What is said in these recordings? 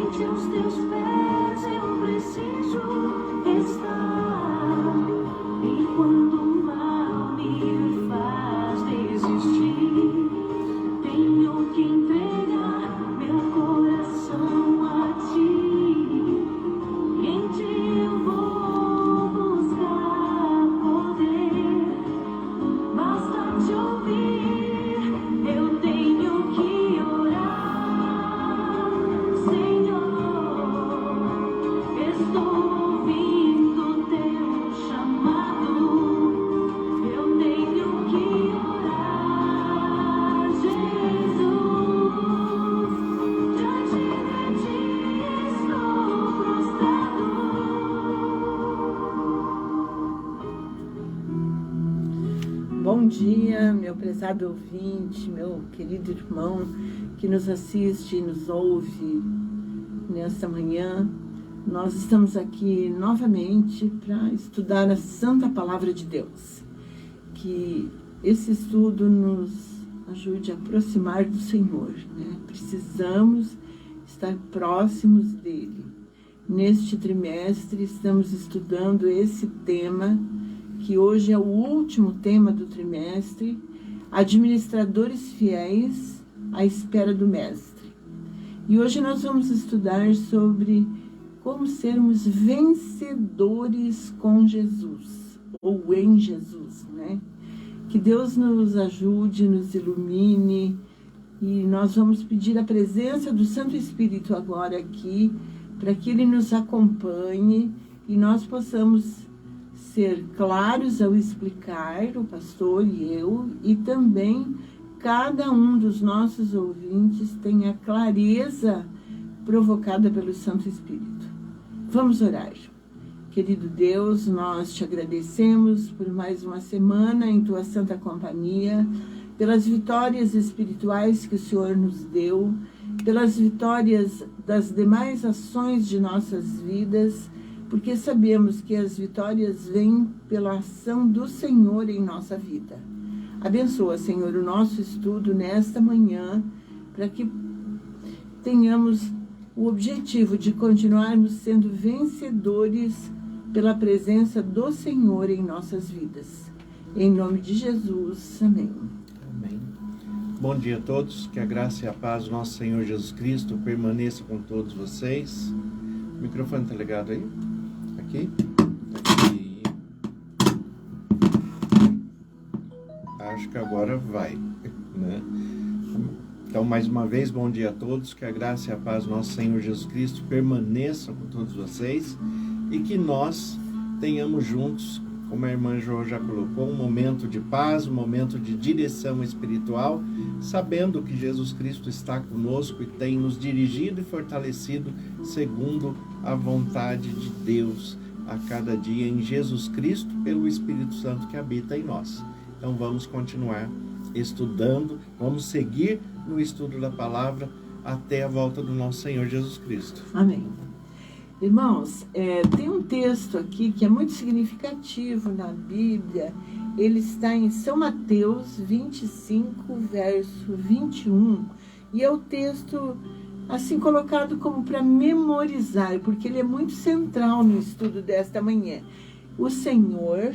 Rente aos teus pés eu preciso estar. E quando o mal me faz desistir, tenho que entregar meu coração a ti. Em ti eu vou buscar poder. Basta te ouvir, eu tenho que orar. Senhor, estou ouvindo teu chamado. Eu tenho que orar. Jesus, diante de ti estou prostrado. Bom dia, meu prezado ouvinte, meu querido irmão que nos assiste e nos ouve nesta manhã. Nós estamos aqui novamente para estudar a Santa Palavra de Deus. Que esse estudo nos ajude a aproximar do Senhor, né? Precisamos estar próximos dele. Neste trimestre estamos estudando esse tema, que hoje é o último tema do trimestre, administradores fiéis à espera do Mestre. E hoje nós vamos estudar sobre como sermos vencedores com Jesus, ou em Jesus, né? Que Deus nos ajude, nos ilumine, e nós vamos pedir a presença do Santo Espírito agora aqui, para que Ele nos acompanhe e nós possamos ser claros ao explicar, o pastor e eu, e também cada um dos nossos ouvintes tenha clareza provocada pelo Santo Espírito. Vamos orar. Querido Deus, nós te agradecemos por mais uma semana em tua santa companhia, pelas vitórias espirituais que o Senhor nos deu, pelas vitórias das demais ações de nossas vidas, porque sabemos que as vitórias vêm pela ação do Senhor em nossa vida. Abençoa, Senhor, o nosso estudo nesta manhã, para que tenhamos o objetivo de continuarmos sendo vencedores pela presença do Senhor em nossas vidas. Em nome de Jesus, amém. Amém. Bom dia a todos, que a graça e a paz do nosso Senhor Jesus Cristo permaneça com todos vocês. O microfone está ligado aí? Aqui. Acho que agora vai, né? Então, mais uma vez, bom dia a todos, que a graça e a paz do nosso Senhor Jesus Cristo permaneçam com todos vocês e que nós tenhamos juntos, como a irmã Jo já colocou, um momento de paz, um momento de direção espiritual, sabendo que Jesus Cristo está conosco e tem nos dirigido e fortalecido segundo a vontade de Deus a cada dia em Jesus Cristo, pelo Espírito Santo que habita em nós. Então vamos continuar estudando, vamos seguir no estudo da palavra até a volta do nosso Senhor Jesus Cristo. Amém. Irmãos, tem um texto aqui que é muito significativo na Bíblia. Ele está em São Mateus 25, verso 21. E é o texto, assim, colocado como para memorizar, porque ele é muito central no estudo desta manhã. O Senhor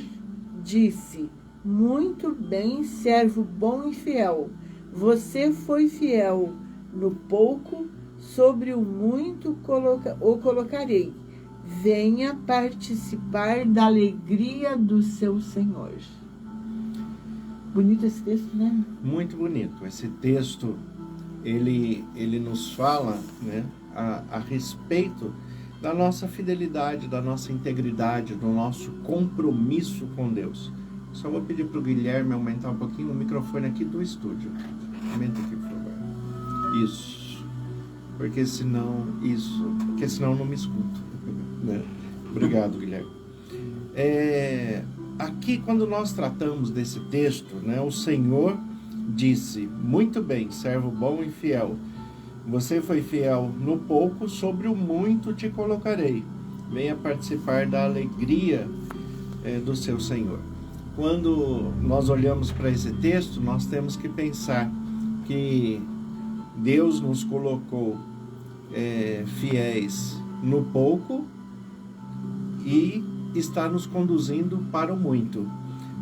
disse: muito bem, servo bom e fiel. Você foi fiel no pouco, sobre o muito o colocarei. Venha participar da alegria do seu Senhor. Bonito esse texto, né? Muito bonito. Esse texto, ele nos fala, né, a respeito da nossa fidelidade, da nossa integridade, do nosso compromisso com Deus. Só vou pedir para o Guilherme aumentar um pouquinho o microfone aqui do estúdio. Aumenta aqui, por favor. Isso. Porque senão não me escuto. Né? Obrigado, Guilherme. Aqui, quando nós tratamos desse texto, né, o Senhor disse: muito bem, servo bom e fiel. Você foi fiel no pouco, sobre o muito te colocarei. Venha participar da alegria do seu Senhor. Quando nós olhamos para esse texto, nós temos que pensar que Deus nos colocou fiéis no pouco e está nos conduzindo para o muito.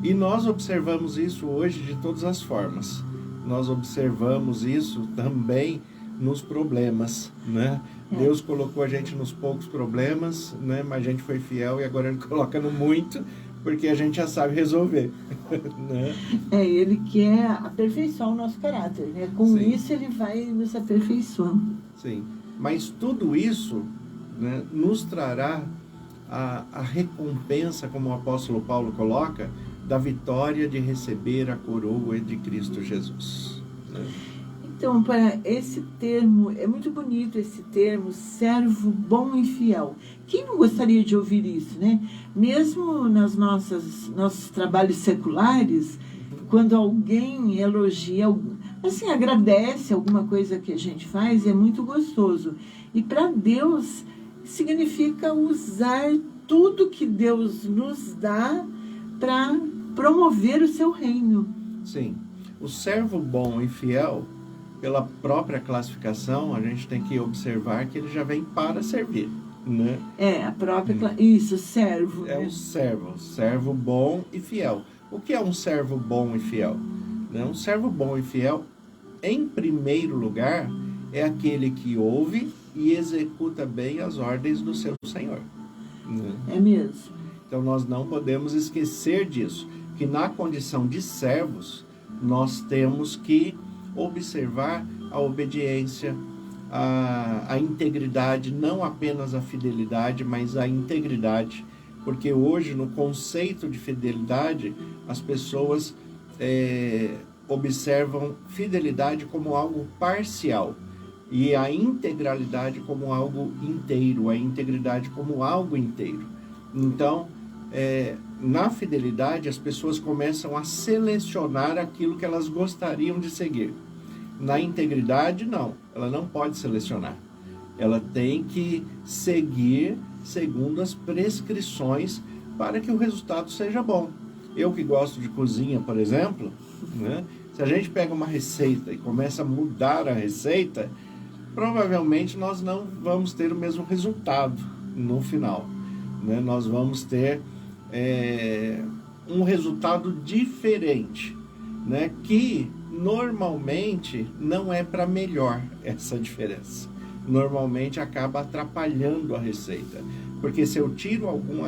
E nós observamos isso hoje de todas as formas. Nós observamos isso também nos problemas, né? Deus colocou a gente nos poucos problemas, né? Mas a gente foi fiel e agora Ele coloca no muito, porque a gente já sabe resolver, né? Ele quer aperfeiçoar o nosso caráter, né? Com Sim. isso Ele vai nos aperfeiçoando. Sim, mas tudo isso, né, nos trará a recompensa, como o apóstolo Paulo coloca, da vitória de receber a coroa de Cristo Jesus, né? Então, para esse termo, é muito bonito esse termo, servo bom e fiel. Quem não gostaria de ouvir isso, né? Mesmo nas nossos trabalhos seculares, quando alguém elogia, assim, agradece alguma coisa que a gente faz, é muito gostoso. E para Deus, significa usar tudo que Deus nos dá para promover o seu reino. Sim, o servo bom e fiel, pela própria classificação, a gente tem que observar que ele já vem para servir, né? A própria... Isso, servo. É né? um servo bom e fiel. O que é um servo bom e fiel? Né? Um servo bom e fiel, em primeiro lugar, é aquele que ouve e executa bem as ordens do seu Senhor, né? É mesmo. Então nós não podemos esquecer disso, que na condição de servos, nós temos que observar a obediência, a integridade, não apenas a fidelidade, mas a integridade, porque hoje no conceito de fidelidade as pessoas observam fidelidade como algo parcial e a integralidade como algo inteiro, a integridade como algo inteiro. Então, na fidelidade, as pessoas começam a selecionar aquilo que elas gostariam de seguir. Na integridade, não. Ela não pode selecionar. Ela tem que seguir segundo as prescrições para que o resultado seja bom. Eu que gosto de cozinha, por exemplo, né? Se a gente pega uma receita e começa a mudar a receita, provavelmente nós não vamos ter o mesmo resultado no final, né? Nós vamos ter um resultado diferente, né? Que normalmente não é para melhor essa diferença. Normalmente acaba atrapalhando a receita, porque se eu tiro algum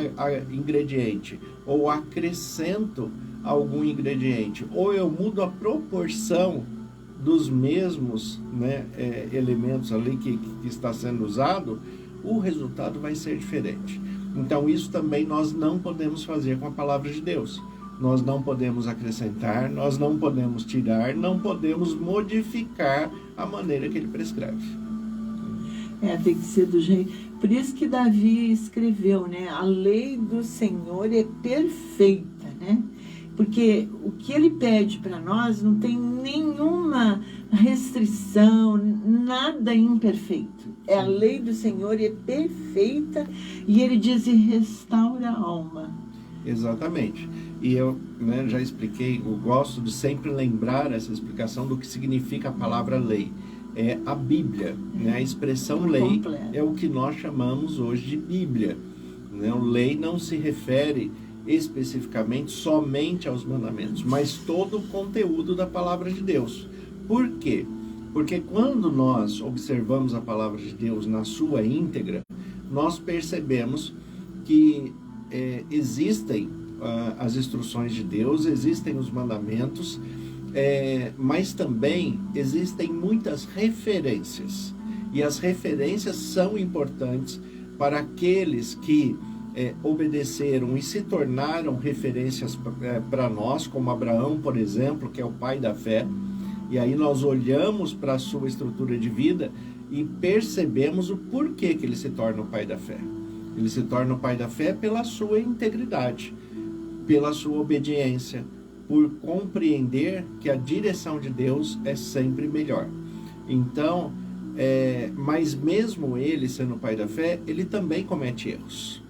ingrediente ou acrescento algum ingrediente, ou eu mudo a proporção dos mesmos, né, elementos ali que está sendo usado, o resultado vai ser diferente. Então isso também nós não podemos fazer com a palavra de Deus. Nós não podemos acrescentar, nós não podemos tirar, não podemos modificar a maneira que ele prescreve. Tem que ser do jeito... Por isso que Davi escreveu, né? A lei do Senhor é perfeita, né? Porque o que ele pede para nós não tem nenhuma restrição, nada imperfeito. A lei do Senhor é perfeita e ele diz, e restaura a alma. Exatamente. E eu, né, já expliquei, eu gosto de sempre lembrar essa explicação do que significa a palavra lei. É a Bíblia, né? A expressão lei Completa. é o que nós chamamos hoje de Bíblia, né? O lei não se refere especificamente somente aos mandamentos, mas todo o conteúdo da palavra de Deus. Por quê? Porque quando nós observamos a palavra de Deus na sua íntegra, nós percebemos que existem as instruções de Deus, existem os mandamentos, mas também existem muitas referências. E as referências são importantes para aqueles que obedeceram e se tornaram referências para nós, como Abraão, por exemplo, que é o pai da fé. E aí nós olhamos para a sua estrutura de vida e percebemos o porquê que ele se torna o pai da fé. Ele se torna o pai da fé pela sua integridade, pela sua obediência, por compreender que a direção de Deus é sempre melhor. Então, mas mesmo ele sendo o pai da fé, ele também comete erros.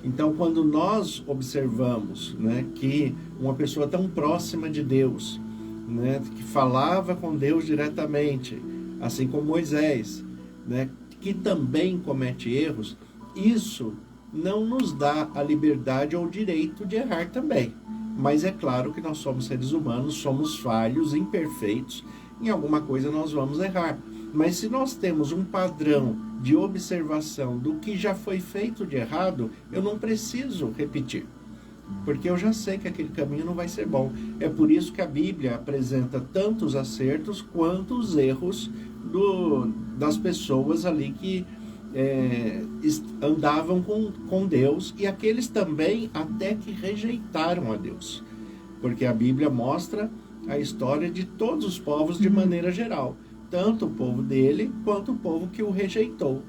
Então, quando nós observamos, né, que uma pessoa tão próxima de Deus, né, que falava com Deus diretamente, assim como Moisés, né, que também comete erros, isso não nos dá a liberdade ou o direito de errar também. Mas é claro que nós somos seres humanos, somos falhos, imperfeitos, em alguma coisa nós vamos errar. Mas se nós temos um padrão de observação do que já foi feito de errado, eu não preciso repetir, porque eu já sei que aquele caminho não vai ser bom. É por isso que a Bíblia apresenta tanto os acertos quanto os erros das pessoas ali que andavam com Deus, e aqueles também até que rejeitaram a Deus, porque a Bíblia mostra a história de todos os povos de maneira geral, tanto o povo dele quanto o povo que o rejeitou.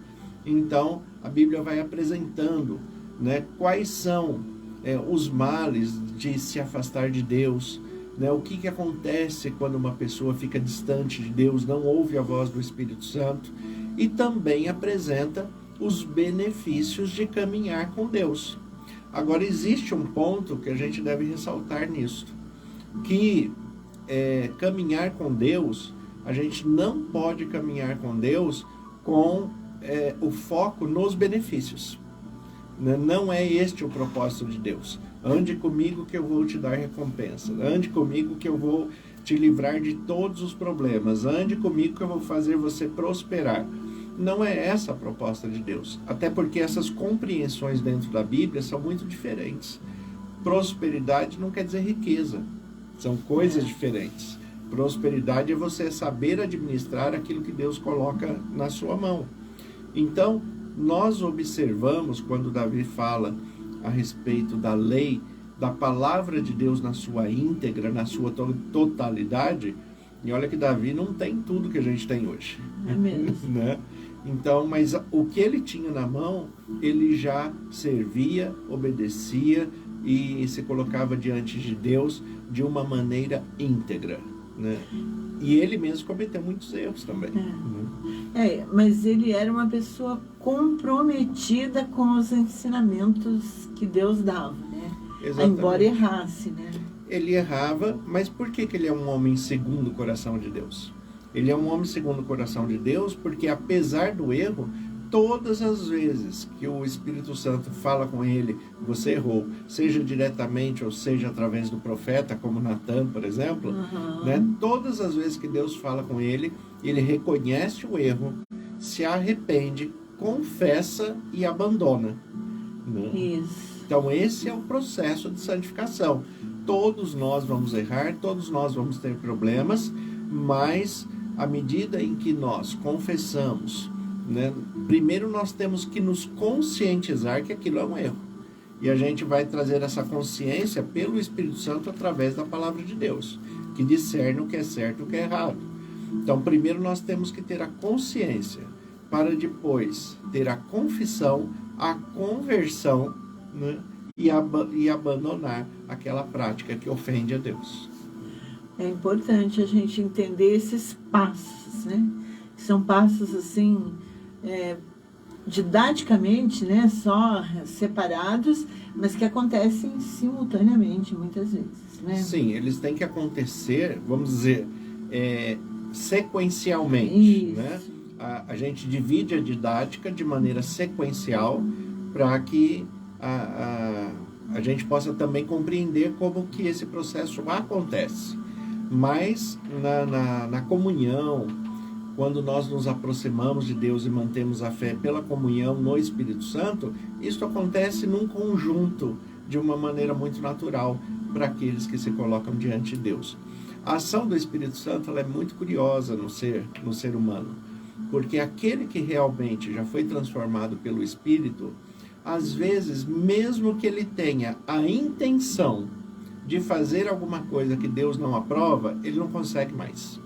Então a Bíblia vai apresentando, né, quais são os males de se afastar de Deus, né, o que acontece quando uma pessoa fica distante de Deus, não ouve a voz do Espírito Santo, e também apresenta os benefícios de caminhar com Deus. Agora, existe um ponto que a gente deve ressaltar nisso, que caminhar com Deus, a gente não pode caminhar com Deus com o foco nos benefícios. Não é este o propósito de Deus. Ande comigo que eu vou te dar recompensa. Ande comigo que eu vou te livrar de todos os problemas. Ande comigo que eu vou fazer você prosperar. Não é essa a proposta de Deus. Até porque essas compreensões dentro da Bíblia são muito diferentes. Prosperidade não quer dizer riqueza. São coisas diferentes. Prosperidade é você saber administrar aquilo que Deus coloca na sua mão. Então, nós observamos quando Davi fala a respeito da lei, da palavra de Deus na sua íntegra, na sua totalidade, e olha que Davi não tem tudo que a gente tem hoje. É mesmo. Né? Então, mas o que ele tinha na mão, ele já servia, obedecia e se colocava diante de Deus de uma maneira íntegra, né? E ele mesmo cometeu muitos erros também. Mas ele era uma pessoa comprometida com os ensinamentos que Deus dava, né? Exatamente. Embora errasse, né? Ele errava, mas por que ele é um homem segundo o coração de Deus? Ele é um homem segundo o coração de Deus porque, apesar do erro, todas as vezes que o Espírito Santo fala com ele, você errou, seja diretamente ou seja através do profeta, como Natan, por exemplo, né? Todas as vezes que Deus fala com ele, ele reconhece o erro, se arrepende, confessa e abandona. Né? Isso. Então esse é o processo de santificação. Todos nós vamos errar, todos nós vamos ter problemas, mas à medida em que nós confessamos, né, primeiro nós temos que nos conscientizar que aquilo é um erro. E a gente vai trazer essa consciência pelo Espírito Santo através da palavra de Deus, que discerne o que é certo e o que é errado. Então, primeiro nós temos que ter a consciência, para depois ter a confissão, a conversão, né, e abandonar aquela prática que ofende a Deus. É importante a gente entender esses passos, né? São passos assim, didaticamente, né? Só separados, mas que acontecem simultaneamente muitas vezes, né? Sim, eles têm que acontecer, vamos dizer, sequencialmente. Isso. Né? A gente divide a didática de maneira sequencial para que a gente possa também compreender como que esse processo acontece. Mas na comunhão, quando nós nos aproximamos de Deus e mantemos a fé pela comunhão no Espírito Santo, isso acontece num conjunto, de uma maneira muito natural para aqueles que se colocam diante de Deus. A ação do Espírito Santo ela é muito curiosa no ser humano, porque aquele que realmente já foi transformado pelo Espírito, às vezes, mesmo que ele tenha a intenção de fazer alguma coisa que Deus não aprova, ele não consegue mais.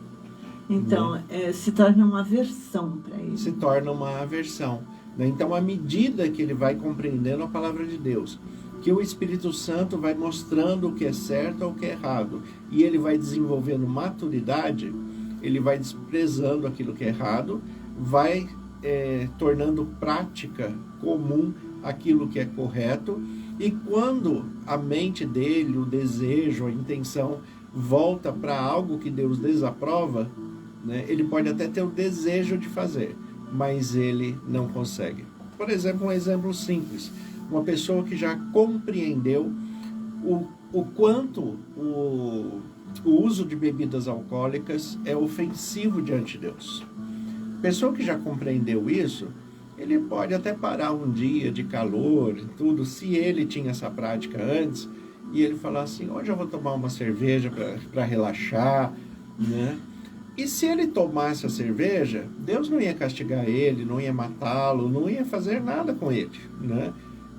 Então, se torna uma aversão para ele. Se torna uma aversão. Né? Então, à medida que ele vai compreendendo a palavra de Deus, que o Espírito Santo vai mostrando o que é certo ou o que é errado, e ele vai desenvolvendo maturidade, ele vai desprezando aquilo que é errado, vai tornando prática comum aquilo que é correto, e quando a mente dele, o desejo, a intenção volta para algo que Deus desaprova, né, ele pode até ter o desejo de fazer, mas ele não consegue. Por exemplo, um exemplo simples. Uma pessoa que já compreendeu o quanto o uso de bebidas alcoólicas é ofensivo diante de Deus. Pessoa que já compreendeu isso, ele pode até parar um dia de calor e tudo, se ele tinha essa prática antes, e ele falar assim, hoje eu vou tomar uma cerveja para relaxar, né? E se ele tomasse a cerveja, Deus não ia castigar ele, não ia matá-lo, não ia fazer nada com ele, né?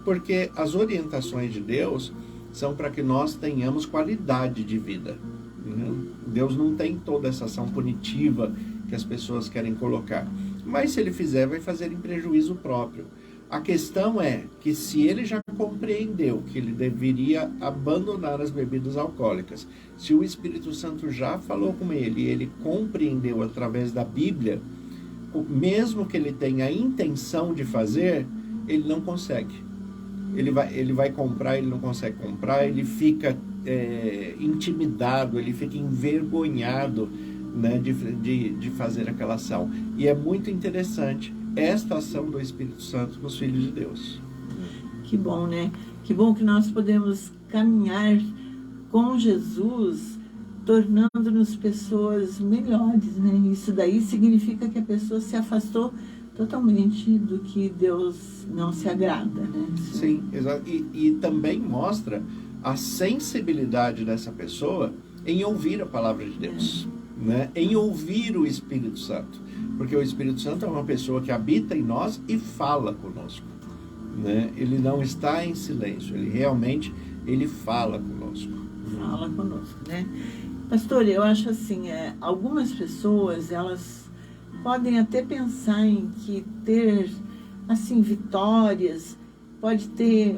Porque as orientações de Deus são para que nós tenhamos qualidade de vida, né? Deus não tem toda essa ação punitiva que as pessoas querem colocar. Mas se ele fizer, vai fazer em prejuízo próprio. A questão é que se ele já compreendeu que ele deveria abandonar as bebidas alcoólicas, se o Espírito Santo já falou com ele e ele compreendeu através da Bíblia, mesmo que ele tenha a intenção de fazer, ele não consegue. Ele vai comprar, ele não consegue comprar, ele fica intimidado, ele fica envergonhado, né, de fazer aquela ação. E é muito interessante esta ação do Espírito Santo nos filhos de Deus. Que bom, né? Que bom que nós podemos caminhar com Jesus, tornando-nos pessoas melhores, né? Isso daí significa que a pessoa se afastou totalmente do que Deus não se agrada, né? Sim, exato. E também mostra a sensibilidade dessa pessoa em ouvir a palavra de Deus, né? Em ouvir o Espírito Santo. Porque o Espírito Santo é uma pessoa que habita em nós e fala conosco, né? Ele não está em silêncio, ele fala conosco. Fala conosco, né? Pastor, eu acho assim, algumas pessoas, elas podem até pensar em que ter, assim, vitórias, pode ter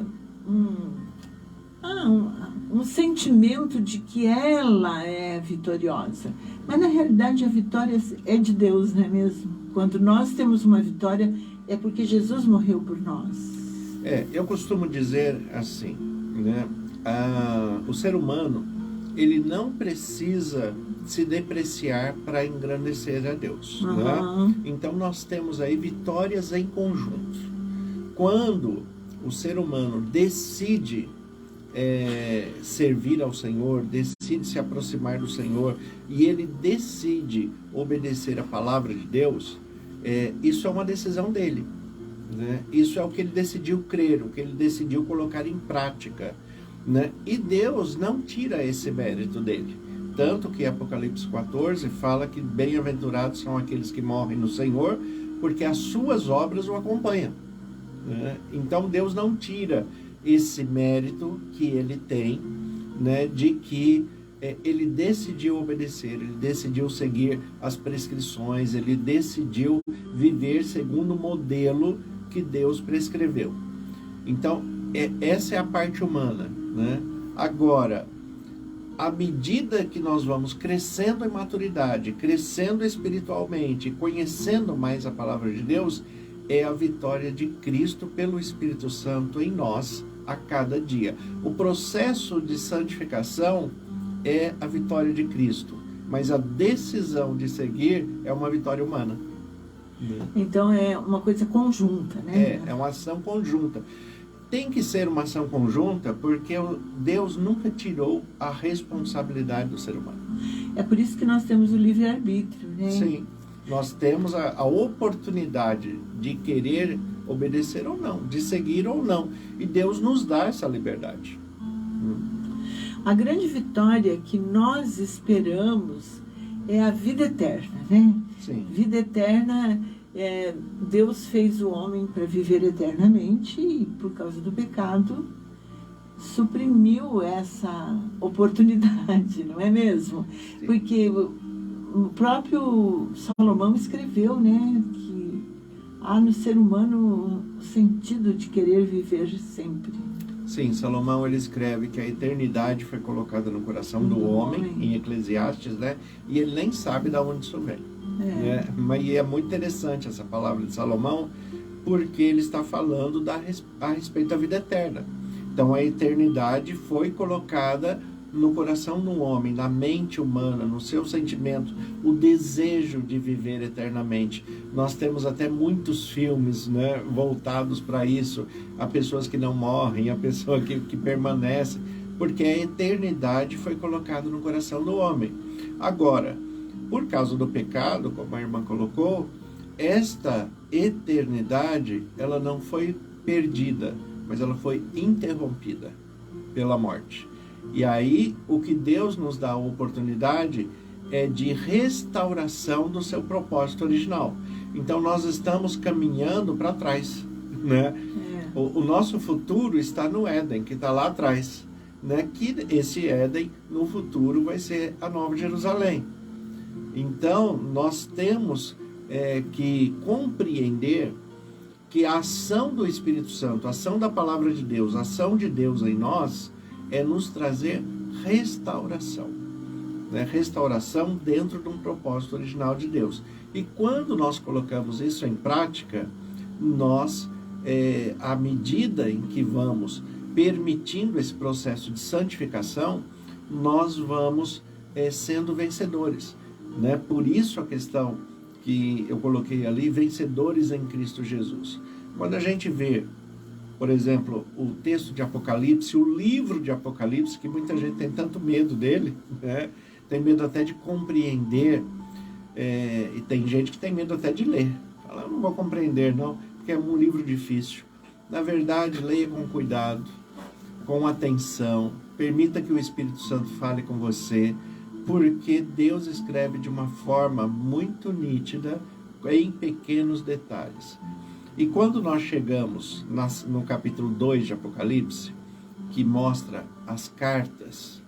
um sentimento de que ela é vitoriosa. Mas, na realidade, a vitória é de Deus, não é mesmo? Quando nós temos uma vitória, é porque Jesus morreu por nós. Eu costumo dizer assim, né? O ser humano, ele não precisa se depreciar para engrandecer a Deus, né? Então, nós temos aí vitórias em conjunto. Quando o ser humano decide servir ao Senhor, decide se aproximar do Senhor e ele decide obedecer a palavra de Deus, isso é uma decisão dele, né? Isso é o que ele decidiu crer, o que ele decidiu colocar em prática, né? E Deus não tira esse mérito dele, tanto que Apocalipse 14 fala que bem-aventurados são aqueles que morrem no Senhor, porque as suas obras o acompanham, né? Então Deus não tira esse mérito que ele tem, né, de que ele decidiu obedecer, ele decidiu seguir as prescrições, ele decidiu viver segundo o modelo que Deus prescreveu. Então, essa é a parte humana, né? Agora, à medida que nós vamos crescendo em maturidade, crescendo espiritualmente, conhecendo mais a palavra de Deus, é a vitória de Cristo pelo Espírito Santo em nós, a cada dia. O processo de santificação é a vitória de Cristo, mas a decisão de seguir é uma vitória humana. Então é uma coisa conjunta, né? É uma ação conjunta. Tem que ser uma ação conjunta porque Deus nunca tirou a responsabilidade do ser humano. É por isso que nós temos o livre-arbítrio, né? Sim, nós temos a oportunidade de querer obedecer ou não, de seguir ou não. E Deus nos dá essa liberdade. A grande vitória que nós esperamos é a vida eterna, né? Sim. Vida eterna, Deus fez o homem para viver eternamente e, por causa do pecado, suprimiu essa oportunidade, não é mesmo? Sim. Porque o próprio Salomão escreveu, né, que há no ser humano o sentido de querer viver sempre. Sim, Salomão ele escreve que a eternidade foi colocada no coração do homem, em Eclesiastes, né? E ele nem sabe de onde isso vem. Mas é muito interessante essa palavra de Salomão, porque ele está falando a respeito da vida eterna. Então a eternidade foi colocada no coração do homem, na mente humana, no seu sentimento, o desejo de viver eternamente. Nós temos até muitos filmes, né, voltados para isso, a pessoas que não morrem, a pessoa que permanece, porque a eternidade foi colocada no coração do homem. Agora, por causa do pecado, como a irmã colocou, esta eternidade, ela não foi perdida, mas ela foi interrompida pela morte. E aí, o que Deus nos dá a oportunidade é de restauração do seu propósito original. Então, nós estamos caminhando para trás, né? O nosso futuro está no Éden, que está lá atrás, né? Que esse Éden, no futuro, vai ser a Nova Jerusalém. Então, nós temos que compreender que a ação do Espírito Santo, a ação da Palavra de Deus, a ação de Deus em nós, é nos trazer restauração. Né? Restauração dentro de um propósito original de Deus. E quando nós colocamos isso em prática, nós, à medida em que vamos permitindo esse processo de santificação, nós vamos sendo vencedores. Né? Por isso a questão que eu coloquei ali, vencedores em Cristo Jesus. Quando a gente vê, por exemplo, o texto de Apocalipse, o livro de Apocalipse, que muita gente tem tanto medo dele, né? Tem medo até de compreender, e tem gente que tem medo até de ler. Fala, eu não vou compreender não, porque é um livro difícil. Na verdade, leia com cuidado, com atenção, permita que o Espírito Santo fale com você, porque Deus escreve de uma forma muito nítida, em pequenos detalhes. E quando nós chegamos no capítulo 2 de Apocalipse, que mostra as cartas,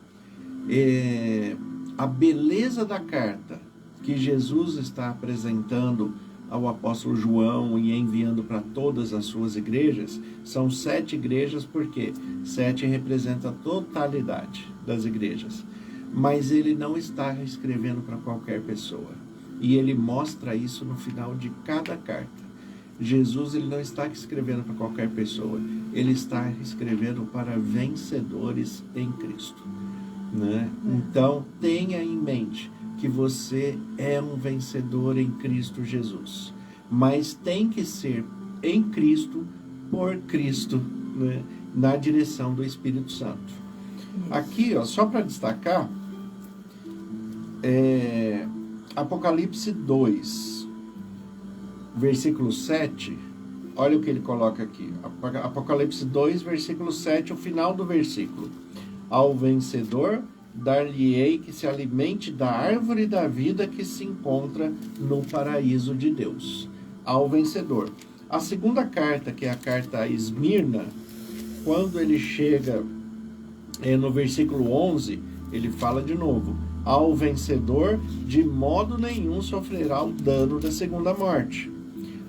a beleza da carta que Jesus está apresentando ao apóstolo João e enviando para todas as suas igrejas, são 7 igrejas, porque 7 representa a totalidade das igrejas. Mas ele não está escrevendo para qualquer pessoa. E ele mostra isso no final de cada carta. Jesus, ele não está escrevendo para qualquer pessoa. Ele está escrevendo para vencedores em Cristo. Né? Então, tenha em mente que você é um vencedor em Cristo Jesus. Mas tem que ser em Cristo, por Cristo, né? Na direção do Espírito Santo. Aqui, ó, só para destacar, Apocalipse 2, versículo 7, olha o que ele coloca aqui. Apocalipse 2, versículo 7, o final do versículo. Ao vencedor, dar-lhe-ei que se alimente da árvore da vida que se encontra no paraíso de Deus. Ao vencedor. A segunda carta, que é a carta a Esmirna, quando ele chega no versículo 11, ele fala de novo. Ao vencedor, de modo nenhum sofrerá o dano da segunda morte.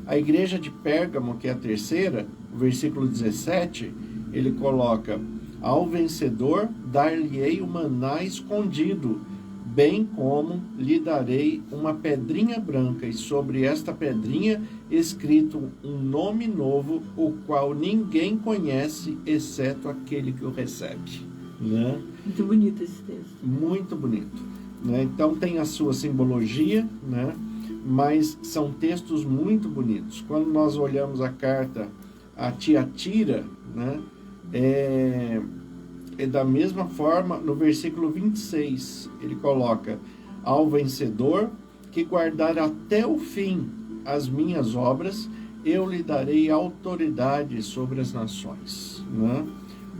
A igreja de Pérgamo, que é a terceira, o versículo 17, ele coloca: ao vencedor, dar-lhe-ei o maná escondido, bem como lhe darei uma pedrinha branca, e sobre esta pedrinha escrito um nome novo, o qual ninguém conhece, exceto aquele que o recebe. Né? Muito bonito esse texto. Muito bonito. Né? Então tem a sua simbologia, né? Mas são textos muito bonitos. Quando nós olhamos a carta a Tiatira, né? É da mesma forma, no versículo 26, ele coloca: ao vencedor que guardar até o fim as minhas obras, eu lhe darei autoridade sobre as nações. Né?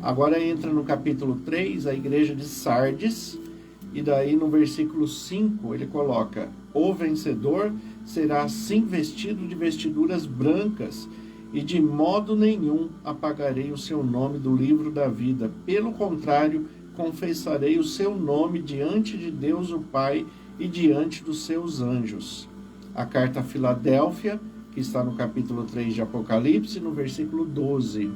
Agora entra no capítulo 3, a igreja de Sardes, e daí no versículo 5 ele coloca: o vencedor será assim vestido de vestiduras brancas, e de modo nenhum apagarei o seu nome do livro da vida. Pelo contrário, confessarei o seu nome diante de Deus o Pai e diante dos seus anjos. A carta a Filadélfia, que está no capítulo 3 de Apocalipse, no versículo 12.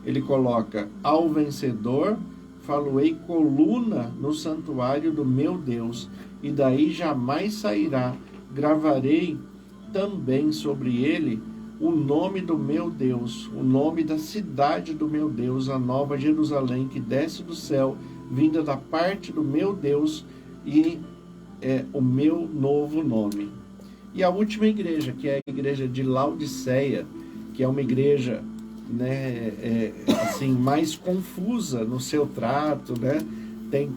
Ele coloca: ao vencedor faloei coluna no santuário do meu Deus, e daí jamais sairá. Gravarei também sobre ele o nome do meu Deus, o nome da cidade do meu Deus, a nova Jerusalém que desce do céu, vinda da parte do meu Deus e o meu novo nome. E a última igreja, que é a igreja de Laodiceia, que é uma igreja, né, assim, mais confusa no seu trato, né?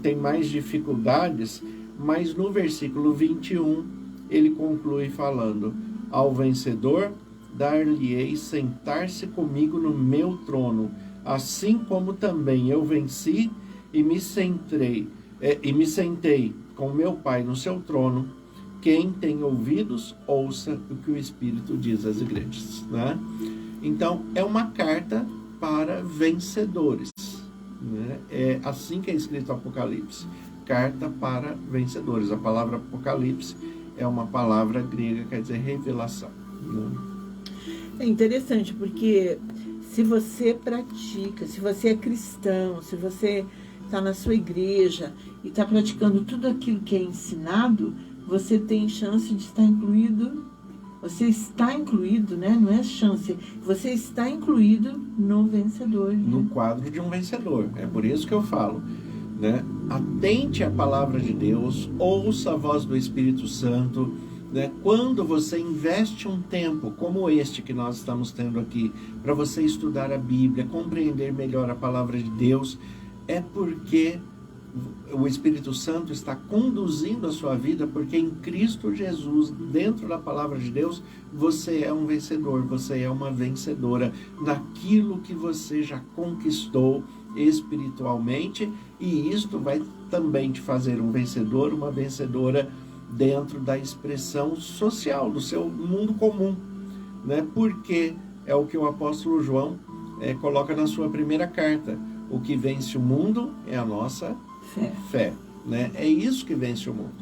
Tem mais dificuldades, mas no versículo 21 ele conclui falando: ao vencedor dar-lhe-ei sentar-se comigo no meu trono, assim como também eu venci e me sentei com meu Pai no seu trono. Quem tem ouvidos, ouça o que o Espírito diz às igrejas, né? Então, é uma carta para vencedores, né? É assim que é escrito Apocalipse, carta para vencedores. A palavra Apocalipse é uma palavra grega, quer dizer revelação, né? É interessante, porque se você pratica, se você é cristão, se você está na sua igreja e está praticando tudo aquilo que é ensinado, você tem chance de estar incluído. Você está incluído, né? Não é chance. Você está incluído no vencedor. Né? No quadro de um vencedor. É por isso que eu falo, né? Atente à palavra de Deus, ouça a voz do Espírito Santo, né? Quando você investe um tempo como este que nós estamos tendo aqui, para você estudar a Bíblia, compreender melhor a palavra de Deus, é porque o Espírito Santo está conduzindo a sua vida, porque em Cristo Jesus, dentro da palavra de Deus, você é um vencedor, você é uma vencedora naquilo que você já conquistou espiritualmente, e isto vai também te fazer um vencedor, uma vencedora dentro da expressão social, do seu mundo comum, né? Porque é o que o apóstolo João coloca na sua primeira carta: o que vence o mundo é a nossa fé, né? É isso que vence o mundo.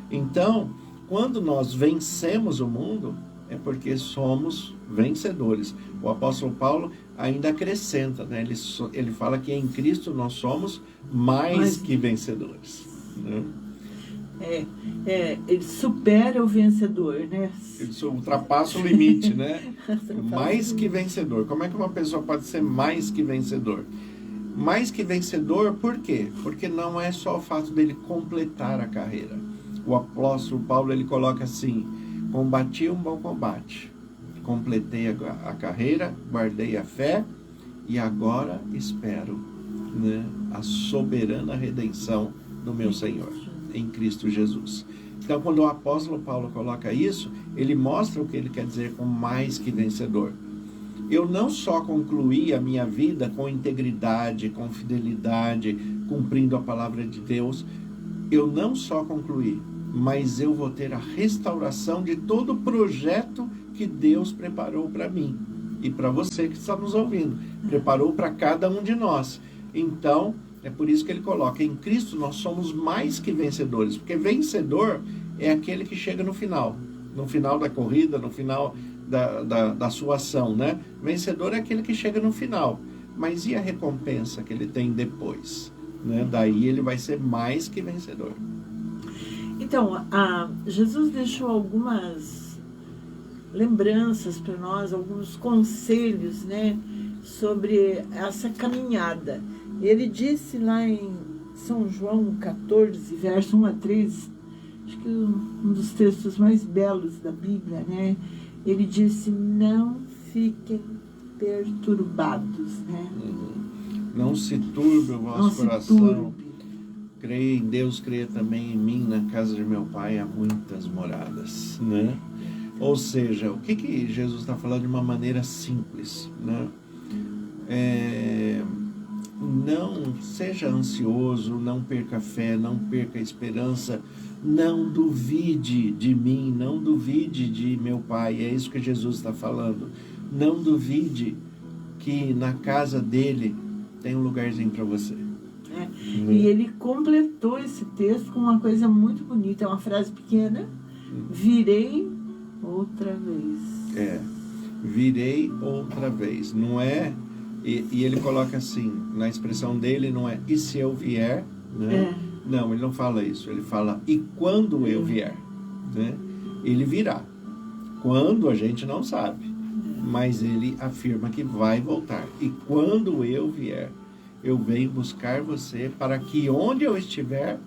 Então, quando nós vencemos o mundo, é porque somos vencedores. O apóstolo Paulo ainda acrescenta, né? Ele fala que em Cristo nós somos mais que vencedores, né? Ele supera o vencedor, né? Ele ultrapassa o limite, né? Mais que vencedor. Como é que uma pessoa pode ser mais que vencedor? Mais que vencedor, por quê? Porque não é só o fato dele completar a carreira. O apóstolo Paulo, ele coloca assim: combati um bom combate, completei a carreira, guardei a fé e agora espero, né, a soberana redenção do meu Senhor, em Cristo Jesus. Então, quando o apóstolo Paulo coloca isso, ele mostra o que ele quer dizer com mais que vencedor. Eu não só concluí a minha vida com integridade, com fidelidade, cumprindo a palavra de Deus. Eu não só concluí, mas eu vou ter a restauração de todo o projeto que Deus preparou para mim e para você que está nos ouvindo. Preparou para cada um de nós. Então, é por isso que ele coloca: em Cristo nós somos mais que vencedores. Porque vencedor é aquele que chega no final da corrida, no final da sua ação, né? Vencedor é aquele que chega no final. Mas e a recompensa que ele tem depois, né? Daí ele vai ser mais que vencedor. Então, Jesus deixou algumas lembranças para nós, alguns conselhos, né, sobre essa caminhada. Ele disse lá em São João 14, verso 1 a 3, acho que um dos textos mais belos da Bíblia, né? Ele disse: não fiquem perturbados, né? Não se turbe o vosso coração. Creia em Deus, creia também em mim. Na casa de meu Pai há muitas moradas, né? Ou seja, o que Jesus está falando de uma maneira simples, né? Não seja ansioso, não perca a fé, não perca a esperança, não duvide de mim, não duvide de meu Pai. É isso que Jesus está falando. Não duvide que na casa dele tem um lugarzinho para você. E ele completou esse texto com uma coisa muito bonita, é uma frase pequena: virei outra vez. Virei outra vez. Não é... E ele coloca assim, na expressão dele, não é e se eu vier, né? Não, ele não fala isso. Ele fala e quando eu vier, né? Ele virá. Quando a gente não sabe, mas ele afirma que vai voltar. E quando eu vier. eu venho buscar você para que onde eu estiver,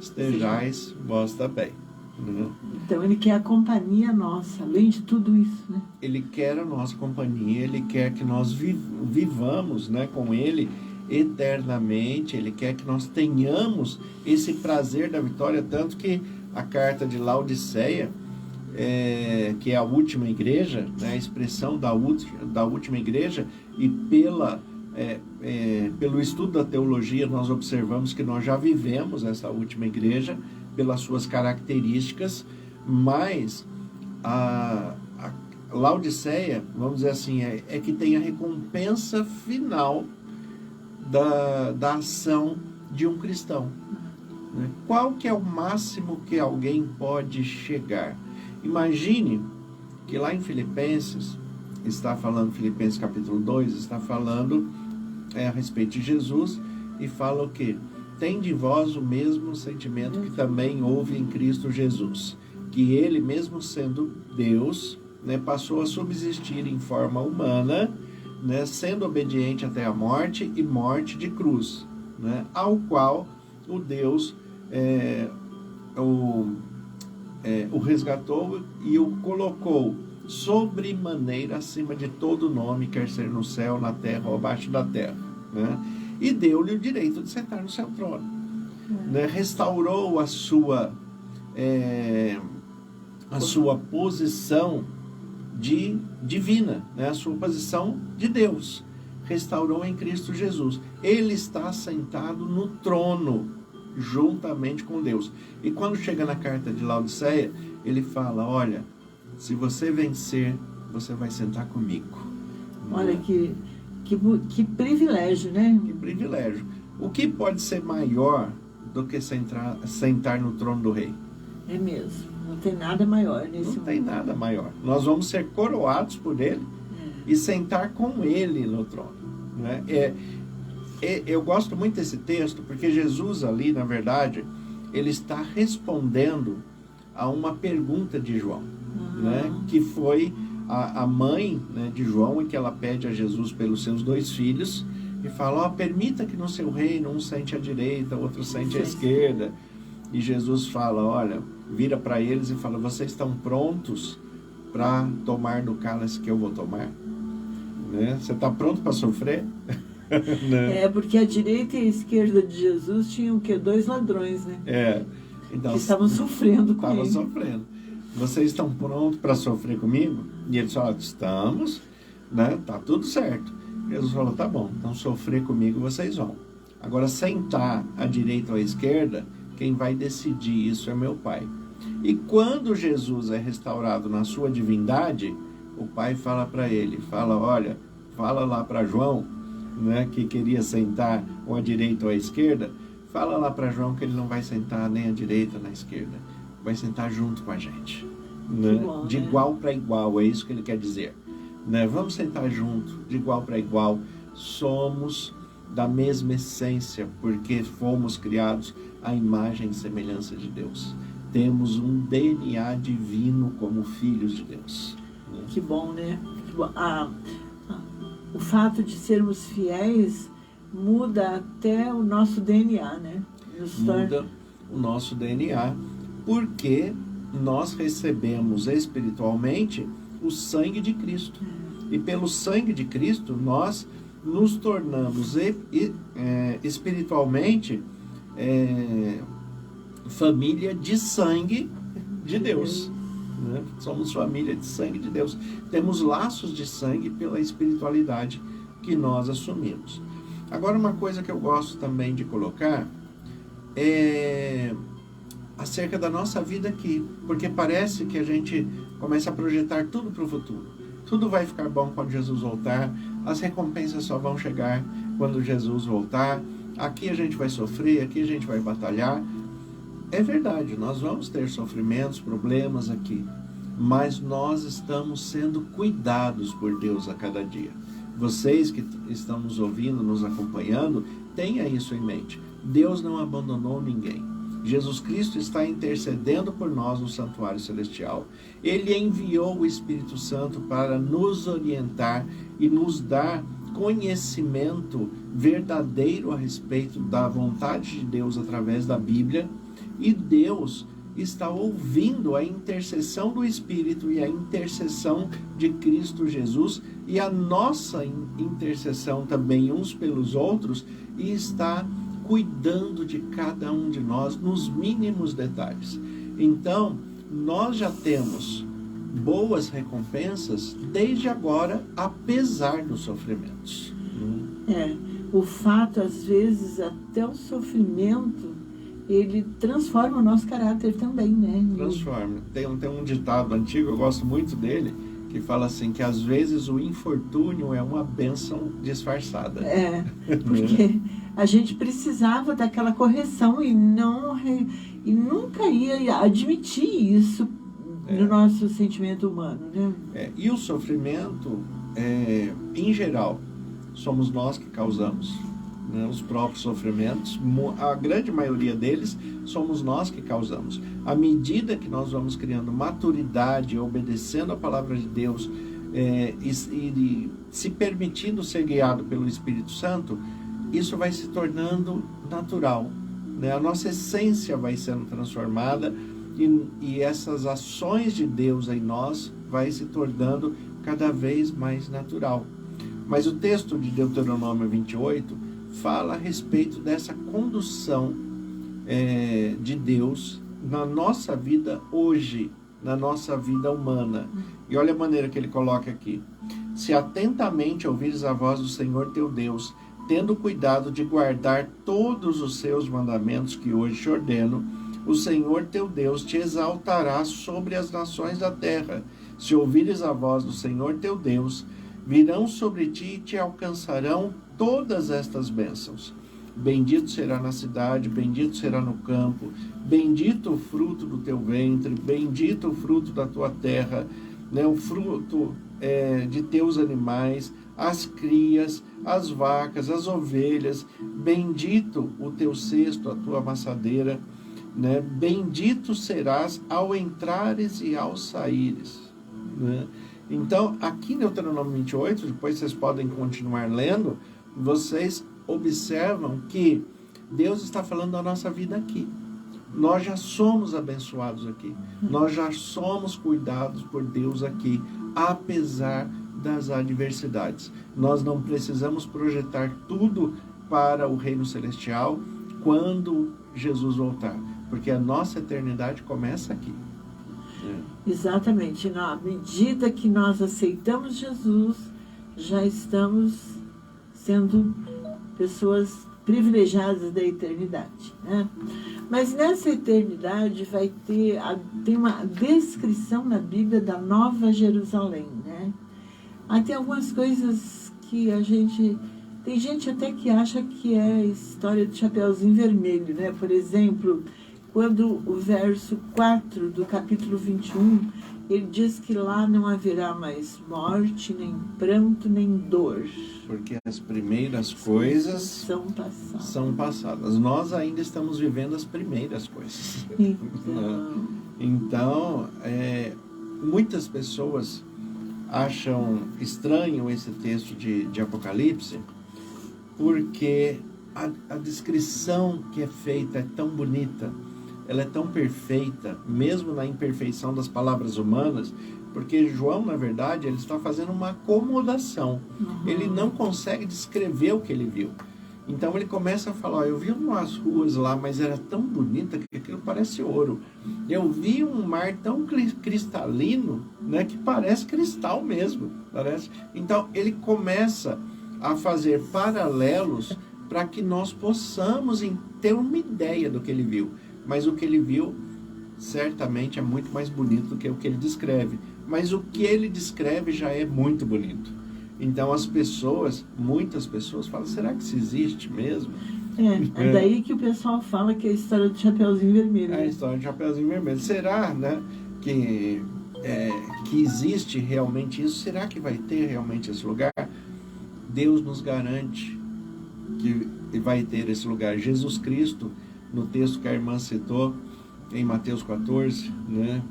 estejais vós também. Né? Então ele quer a companhia nossa, além de tudo isso, né? Ele quer a nossa companhia, ele quer que nós vivamos, né, com ele eternamente, ele quer que nós tenhamos esse prazer da vitória, tanto que a carta de Laodiceia, que é a última igreja, né, a expressão da última igreja, e pelo estudo da teologia nós observamos que nós já vivemos essa última igreja pelas suas características, mas a Laodiceia, vamos dizer assim, é que tem a recompensa final da ação de um cristão. Né? Qual que é o máximo que alguém pode chegar? Imagine que lá em Filipenses, está falando, Filipenses capítulo 2, está falando a respeito de Jesus, e fala o quê? Tem de vós o mesmo sentimento que também houve em Cristo Jesus, que ele, mesmo sendo Deus, né, passou a subsistir em forma humana, né, sendo obediente até a morte e morte de cruz, né, ao qual o Deus o resgatou e o colocou sobremaneira acima de todo nome, quer ser no céu, na terra ou abaixo da terra, né? E deu-lhe o direito de sentar no seu trono, né? Restaurou a sua posição divina, né? A sua posição de Deus, restaurou em Cristo Jesus. Ele está sentado no trono juntamente com Deus. E quando chega na carta de Laodiceia, ele fala: olha, se você vencer, você vai sentar comigo. Olha que privilégio, né? Que privilégio. O que pode ser maior do que sentar no trono do rei? É mesmo. Não tem nada maior nesse mundo. Não tem nada maior. Nós vamos ser coroados por ele e sentar com ele no trono. Né? Eu gosto muito desse texto, porque Jesus ali, na verdade, ele está respondendo a uma pergunta de João, né? Que foi a mãe, né, de João, em que ela pede a Jesus pelos seus 2 filhos, e fala: permita que no seu reino um sente à direita, outro sente à esquerda. E Jesus fala, olha, vira para eles e fala: vocês estão prontos para tomar do cálice que eu vou tomar? Né? Você está pronto para sofrer? Né? Porque a direita e a esquerda de Jesus tinham o quê? 2 ladrões, né? Então, que estavam sofrendo com ele. Estavam sofrendo. Vocês estão prontos para sofrer comigo? E eles falaram: estamos, né? Tá tudo certo. Jesus falou: tá bom, então sofrer comigo vocês vão. Agora, sentar à direita ou à esquerda, quem vai decidir isso é meu Pai. E quando Jesus é restaurado na sua divindade, o Pai fala para ele, olha, fala lá para João, né, que queria sentar ou à direita ou à esquerda, fala lá para João que ele não vai sentar nem à direita nem à esquerda, vai sentar junto com a gente, né? Bom, de igual para igual, é isso que ele quer dizer, né? Vamos sentar junto, de igual para igual, somos da mesma essência, porque fomos criados à imagem e semelhança de Deus, temos um DNA divino como filhos de Deus, né? Que bom, né? Que bom. O fato de sermos fiéis muda até o nosso DNA, né? Muda o nosso DNA, porque nós recebemos espiritualmente o sangue de Cristo. E pelo sangue de Cristo, nós nos tornamos espiritualmente família de sangue de Deus. Né? Somos família de sangue de Deus. Temos laços de sangue pela espiritualidade que nós assumimos. Agora, uma coisa que eu gosto também de colocar é acerca da nossa vida aqui, porque parece que a gente começa a projetar tudo para o futuro. Tudo vai ficar bom quando Jesus voltar, as recompensas só vão chegar quando Jesus voltar, aqui a gente vai sofrer, aqui a gente vai batalhar. É verdade, nós vamos ter sofrimentos, problemas aqui, mas nós estamos sendo cuidados por Deus a cada dia. Vocês que estão nos ouvindo, nos acompanhando, tenha isso em mente. Deus não abandonou ninguém. Jesus Cristo está intercedendo por nós no santuário celestial. Ele enviou o Espírito Santo para nos orientar e nos dar conhecimento verdadeiro a respeito da vontade de Deus através da Bíblia, e Deus está ouvindo a intercessão do Espírito e a intercessão de Cristo Jesus e a nossa intercessão também uns pelos outros, e está cuidando de cada um de nós nos mínimos detalhes. Então, nós já temos boas recompensas desde agora, apesar dos sofrimentos. O fato, às vezes, até o sofrimento, ele transforma o nosso caráter também, né? Transforma. Tem um ditado antigo, eu gosto muito dele, que fala assim, que às vezes o infortúnio é uma bênção disfarçada. Porque a gente precisava daquela correção e nunca ia admitir isso no nosso sentimento humano, né? E o sofrimento, em geral, somos nós que causamos, né? Os próprios sofrimentos, a grande maioria deles, somos nós que causamos. À medida que nós vamos criando maturidade, obedecendo a palavra de Deus, e se permitindo ser guiado pelo Espírito Santo, isso vai se tornando natural, né? A nossa essência vai sendo transformada, e essas ações de Deus em nós vai se tornando cada vez mais natural. Mas o texto de Deuteronômio 28 fala a respeito dessa condução de Deus na nossa vida hoje, na nossa vida humana. E olha a maneira que ele coloca aqui: se atentamente ouvires a voz do Senhor teu Deus, tendo cuidado de guardar todos os seus mandamentos que hoje te ordeno, o Senhor teu Deus te exaltará sobre as nações da terra. Se ouvires a voz do Senhor teu Deus, virão sobre ti e te alcançarão todas estas bênçãos. Bendito será na cidade, bendito será no campo, bendito o fruto do teu ventre, bendito o fruto da tua terra, né? O fruto de teus animais, as crias, as vacas, as ovelhas, bendito o teu cesto, a tua amassadeira, né? Bendito serás ao entrares e ao saíres, né? Então, aqui em Deuteronômio 28, depois vocês podem continuar lendo, vocês observam que Deus está falando da nossa vida aqui. Nós já somos abençoados aqui. Nós já somos cuidados por Deus aqui, apesar das adversidades. Nós não precisamos projetar tudo para o reino celestial quando Jesus voltar, porque a nossa eternidade começa aqui. Exatamente. Na medida que nós aceitamos Jesus, já estamos sendo pessoas privilegiadas da eternidade, né? Mas nessa eternidade tem uma descrição na Bíblia da Nova Jerusalém, né? Tem algumas coisas que tem gente até que acha que é a história do Chapeuzinho Vermelho, né? Por exemplo, quando o verso 4 do capítulo 21, ele diz que lá não haverá mais morte, nem pranto, nem dor. Porque as primeiras coisas são passadas. Nós ainda estamos vivendo as primeiras coisas. Então, muitas pessoas acham estranho esse texto de Apocalipse, porque a descrição que é feita é tão bonita, ela é tão perfeita, mesmo na imperfeição das palavras humanas, porque João, na verdade, ele está fazendo uma acomodação. Ele não consegue descrever o que ele viu. Então ele começa a falar: eu vi umas ruas lá, mas era tão bonita que aquilo parece ouro. Eu vi um mar tão cristalino, né, que parece cristal mesmo. Parece. Então ele começa a fazer paralelos para que nós possamos ter uma ideia do que ele viu. Mas o que ele viu, certamente, é muito mais bonito do que o que ele descreve. Mas o que ele descreve já é muito bonito. Então muitas pessoas falam: será que isso existe mesmo? É daí que o pessoal fala que é a história do Chapeuzinho Vermelho. É a história do Chapeuzinho Vermelho. Será, né, que existe realmente isso? Será que vai ter realmente esse lugar? Deus nos garante que vai ter esse lugar. Jesus Cristo, no texto que a irmã citou, em Mateus 14, né?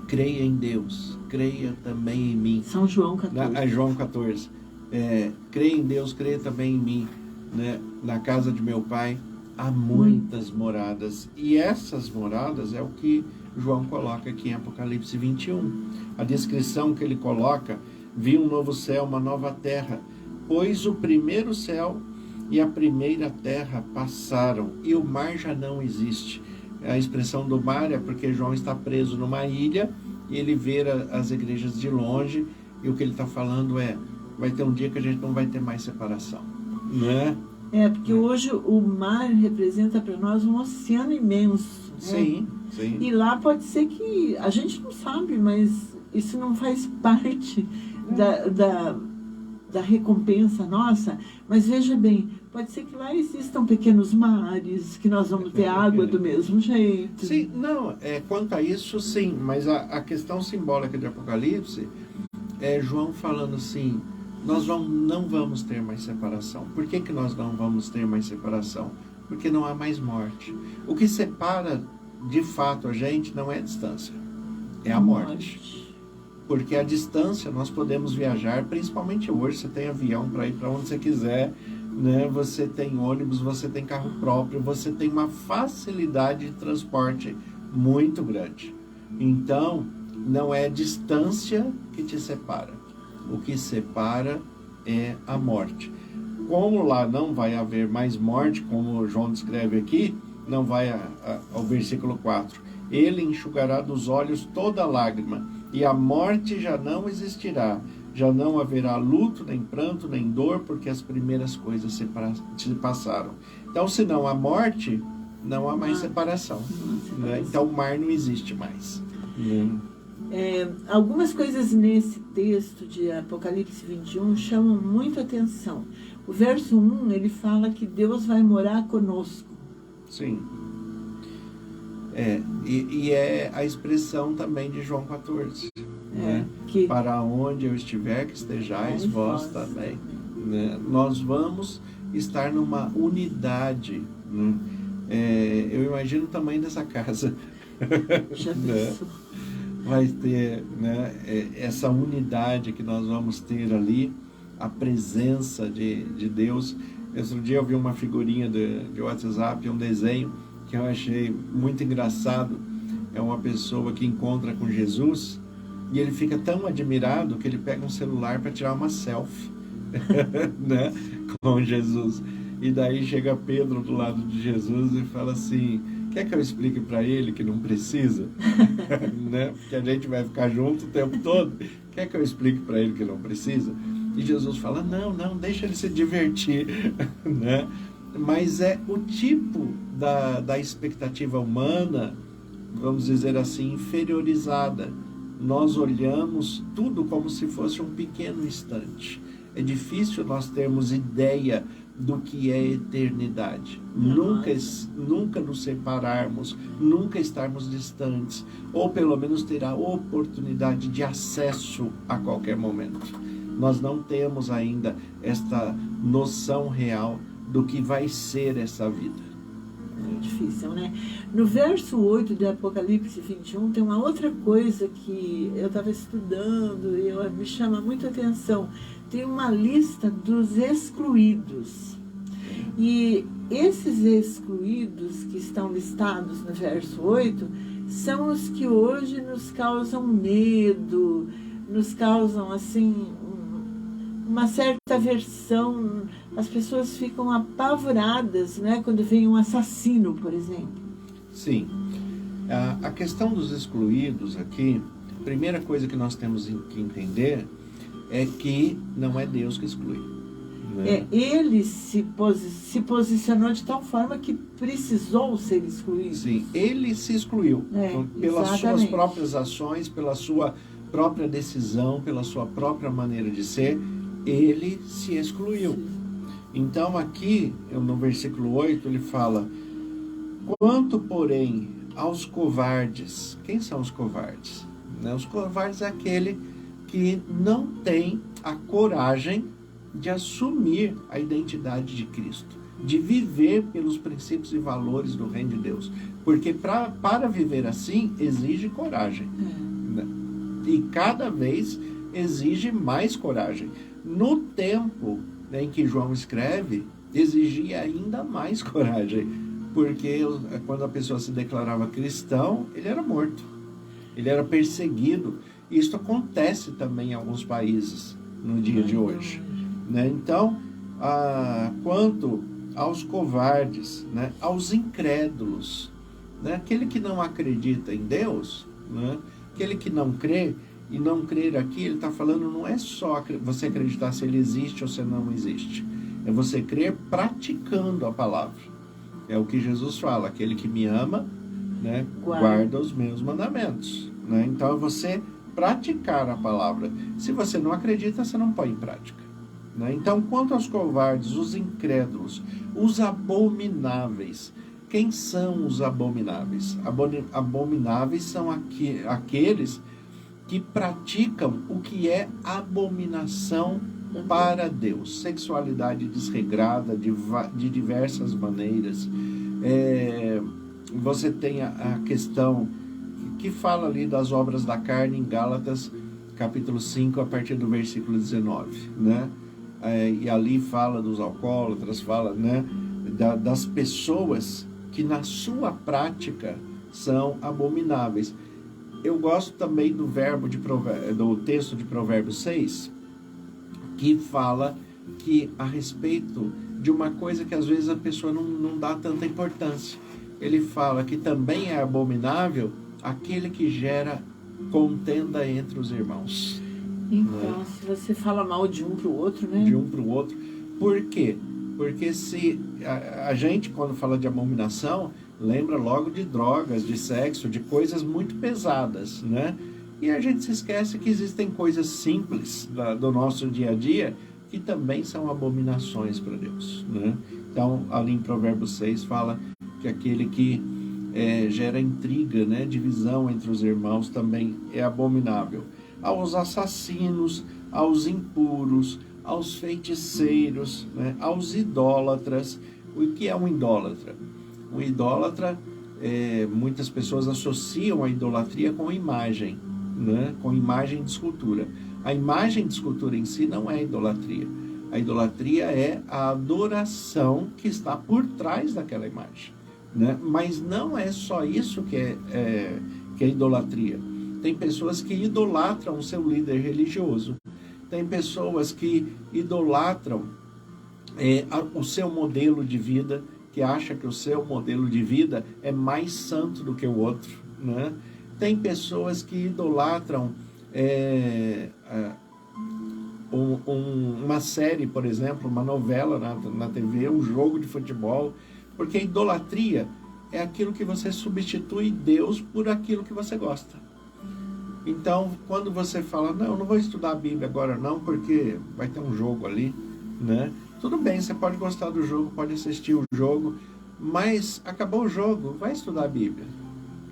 Creia em Deus, creia também em mim. São João 14. João 14. crê em Deus, crê também em mim, né? Na casa de meu pai há muitas moradas, e essas moradas é o que João coloca aqui em Apocalipse 21. A descrição que ele coloca: vi um novo céu, uma nova terra, pois o primeiro céu e a primeira terra passaram, e o mar já não existe. A expressão do mar é porque João está preso numa ilha, e ele vê as igrejas de longe, e o que ele está falando é: vai ter um dia que a gente não vai ter mais separação, né? Porque hoje o mar representa para nós um oceano imenso, né? Sim, sim. E lá pode ser que, a gente não sabe, mas isso não faz parte da recompensa nossa. Mas veja bem, pode ser que lá existam pequenos mares, que nós vamos ter água do mesmo jeito. Sim, não, quanto a isso, sim, mas a questão simbólica de Apocalipse é João falando assim: nós não vamos ter mais separação. Por que nós não vamos ter mais separação? Porque não há mais morte. O que separa de fato a gente não é a distância, é a morte. Porque a distância nós podemos viajar, principalmente hoje, você tem avião para ir para onde você quiser, né? Você tem ônibus, você tem carro próprio, você tem uma facilidade de transporte muito grande. Então, não é a distância que te separa. O que separa é a morte. Como lá não vai haver mais morte, como João descreve aqui, não vai ao versículo 4. Ele enxugará dos olhos toda lágrima, e a morte já não existirá. Já não haverá luto, nem pranto, nem dor, porque as primeiras coisas se passaram. Então, se não há morte, não há mais separação. Né? Então, o mar não existe mais. Algumas coisas nesse texto de Apocalipse 21 chamam muito atenção. O verso 1, ele fala que Deus vai morar conosco. Sim. E é a expressão também de João 14. Né? Para onde eu estiver, que estejais vós também. Né? Nós vamos estar numa unidade. Né? Eu imagino o tamanho dessa casa. Já né? Vai ter, né, essa unidade que nós vamos ter ali, a presença de Deus. Outro dia eu vi uma figurinha de WhatsApp, um desenho que eu achei muito engraçado. É uma pessoa que encontra com Jesus e ele fica tão admirado que ele pega um celular para tirar uma selfie né, com Jesus. E daí chega Pedro do lado de Jesus e fala assim: quer que eu explique para ele que não precisa? Né? Porque a gente vai ficar junto o tempo todo. Quer que eu explique para ele que não precisa? E Jesus fala: não, deixa ele se divertir. Né? Mas é o tipo da expectativa humana, vamos dizer assim, inferiorizada. Nós olhamos tudo como se fosse um pequeno instante. É difícil nós termos ideia do que é eternidade. Nunca nos separarmos, nunca estarmos distantes, ou pelo menos ter a oportunidade de acesso a qualquer momento. Nós não temos ainda esta noção real do que vai ser essa vida. É difícil, né? No verso 8 de Apocalipse 21 tem uma outra coisa que eu estava estudando e me chama muito a atenção. Tem uma lista dos excluídos. E esses excluídos que estão listados no verso 8 são os que hoje nos causam medo, nos causam assim uma certa aversão. As pessoas ficam apavoradas, né, quando vem um assassino, por exemplo. Sim. A questão dos excluídos aqui, a primeira coisa que nós temos que entender é que não é Deus que exclui. Né? Ele se posicionou de tal forma que precisou ser excluído. Sim, ele se excluiu. Pelas suas próprias ações, pela sua própria decisão, pela sua própria maneira de ser, ele se excluiu. Sim. Então aqui, no versículo 8, ele fala: quanto, porém, aos covardes. Quem são os covardes? Os covardes é aquele que não tem a coragem de assumir a identidade de Cristo, de viver pelos princípios e valores do reino de Deus. Porque para viver assim, exige coragem. E cada vez exige mais coragem. No tempo em que João escreve, exigia ainda mais coragem, porque quando a pessoa se declarava cristão, ele era morto, ele era perseguido. Isso acontece também em alguns países no dia de hoje, né? Então, quanto aos covardes, né? Aos incrédulos, né? Aquele que não acredita em Deus, né? Aquele que não crê, e não crer aqui, ele está falando, não é só você acreditar se ele existe ou se não existe, é você crer praticando a palavra. É o que Jesus fala, aquele que me ama, né, guarda os meus mandamentos, né? Então é você praticar a palavra. Se você não acredita, você não põe em prática, né? Então, quanto aos covardes, os incrédulos, os abomináveis, quem são os abomináveis? Abomináveis são aqueles que praticam o que é abominação para Deus. Sexualidade desregrada de diversas maneiras. Você tem a questão que fala ali das obras da carne em Gálatas, capítulo 5, a partir do versículo 19, né? E ali fala dos alcoólatras, fala, né, das pessoas que na sua prática são abomináveis. Eu gosto também do do texto de Provérbios 6, que fala que a respeito de uma coisa que às vezes a pessoa não dá tanta importância. Ele fala que também é abominável aquele que gera contenda entre os irmãos. Então, né? Se você fala mal de um para o outro, né? De um para o outro. Por quê? Porque se a gente, quando fala de abominação, lembra logo de drogas, de sexo, de coisas muito pesadas, né? E a gente se esquece que existem coisas simples do nosso dia a dia que também são abominações para Deus, né? Então, ali em Provérbios 6 fala que aquele que gera intriga, né, divisão entre os irmãos também é abominável. Aos assassinos, aos impuros, aos feiticeiros, né, aos idólatras. O que é um idólatra? Um idólatra, muitas pessoas associam a idolatria com imagem, né? Com imagem de escultura. A imagem de escultura em si não é idolatria. A idolatria é a adoração que está por trás daquela imagem, né? Mas não é só isso que é idolatria. Tem pessoas que idolatram o seu líder religioso. Tem pessoas que idolatram o seu modelo de vida, que acha que o seu modelo de vida é mais santo do que o outro, né? Tem pessoas que idolatram uma série, por exemplo, uma novela na TV, um jogo de futebol, porque a idolatria é aquilo que você substitui Deus por aquilo que você gosta. Então, quando você fala, não vou estudar a Bíblia agora não, porque vai ter um jogo ali, né? Tudo bem, você pode gostar do jogo, pode assistir o jogo, mas acabou o jogo, vai estudar a Bíblia.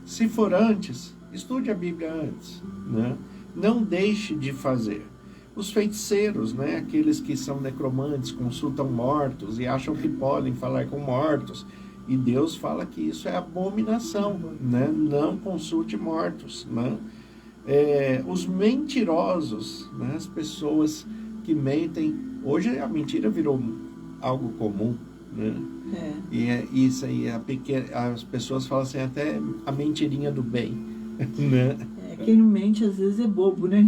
Se for antes, estude a Bíblia antes, né? Não deixe de fazer. Os feiticeiros, né? Aqueles que são necromantes, consultam mortos e acham que podem falar com mortos. E Deus fala que isso é abominação, né? Não consulte mortos, né? Os mentirosos, né? As pessoas que mentem. Hoje a mentira virou algo comum, né? E isso aí, as pessoas falam assim, até a mentirinha do bem, né? Quem não mente às vezes é bobo, né?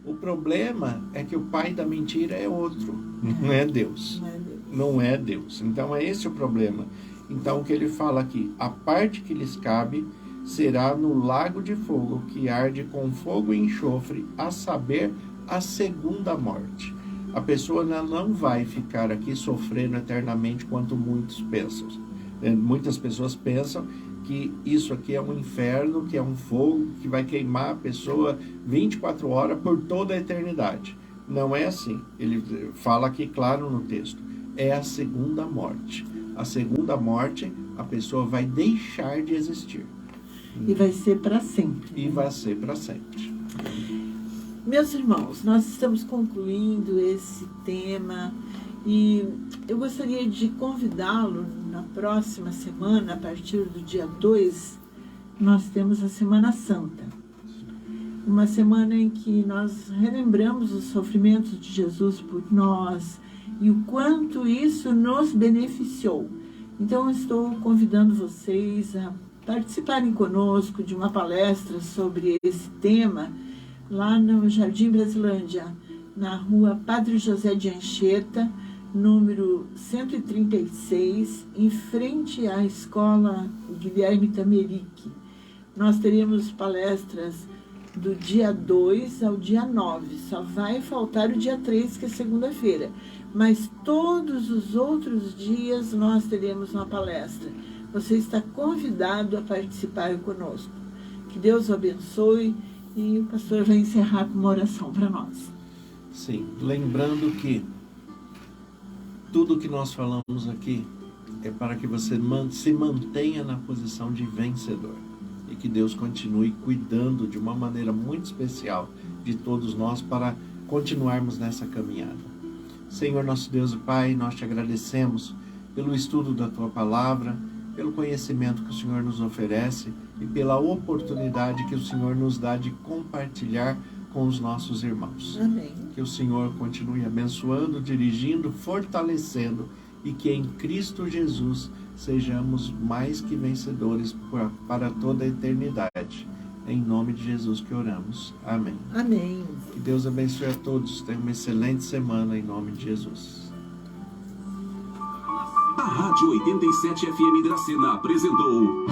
O problema é que o pai da mentira é outro, não é Deus. Não é Deus. Então é esse o problema. Então o que ele fala aqui, a parte que lhes cabe será no lago de fogo que arde com fogo e enxofre, a saber, a segunda morte. A pessoa não vai ficar aqui sofrendo eternamente quanto muitos pensam. Muitas pessoas pensam que isso aqui é um inferno, que é um fogo que vai queimar a pessoa 24 horas por toda a eternidade. Não é assim. Ele fala aqui claro no texto. É a segunda morte. A segunda morte, a pessoa vai deixar de existir. E vai ser para sempre. E vai ser para sempre. Meus irmãos, nós estamos concluindo esse tema e eu gostaria de convidá-lo na próxima semana, a partir do dia 2, nós temos a Semana Santa. uma semana em que nós relembramos os sofrimentos de Jesus por nós e o quanto isso nos beneficiou. Então, estou convidando vocês a participarem conosco de uma palestra sobre esse tema lá no Jardim Brasilândia, na rua Padre José de Anchieta, número 136, em frente à escola Guilherme Tameric. Nós teremos palestras do dia 2 ao dia 9, só vai faltar o dia 3, que é segunda-feira, mas todos os outros dias nós teremos uma palestra. Você está convidado a participar conosco. Que Deus o abençoe e o pastor vai encerrar com uma oração para nós. Sim, lembrando que tudo que nós falamos aqui é para que você se mantenha na posição de vencedor e que Deus continue cuidando de uma maneira muito especial de todos nós para continuarmos nessa caminhada. Senhor, nosso Deus e Pai, nós te agradecemos pelo estudo da Tua Palavra, pelo conhecimento que o Senhor nos oferece e pela oportunidade que o Senhor nos dá de compartilhar com os nossos irmãos. Amém. Que o Senhor continue abençoando, dirigindo, fortalecendo e que em Cristo Jesus sejamos mais que vencedores para toda a eternidade. Em nome de Jesus que oramos. Amém. Amém. Que Deus abençoe a todos. Tenham uma excelente semana em nome de Jesus. A Rádio 87 FM Dracena apresentou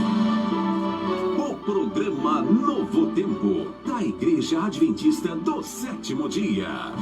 o programa Novo Tempo, da Igreja Adventista do Sétimo Dia.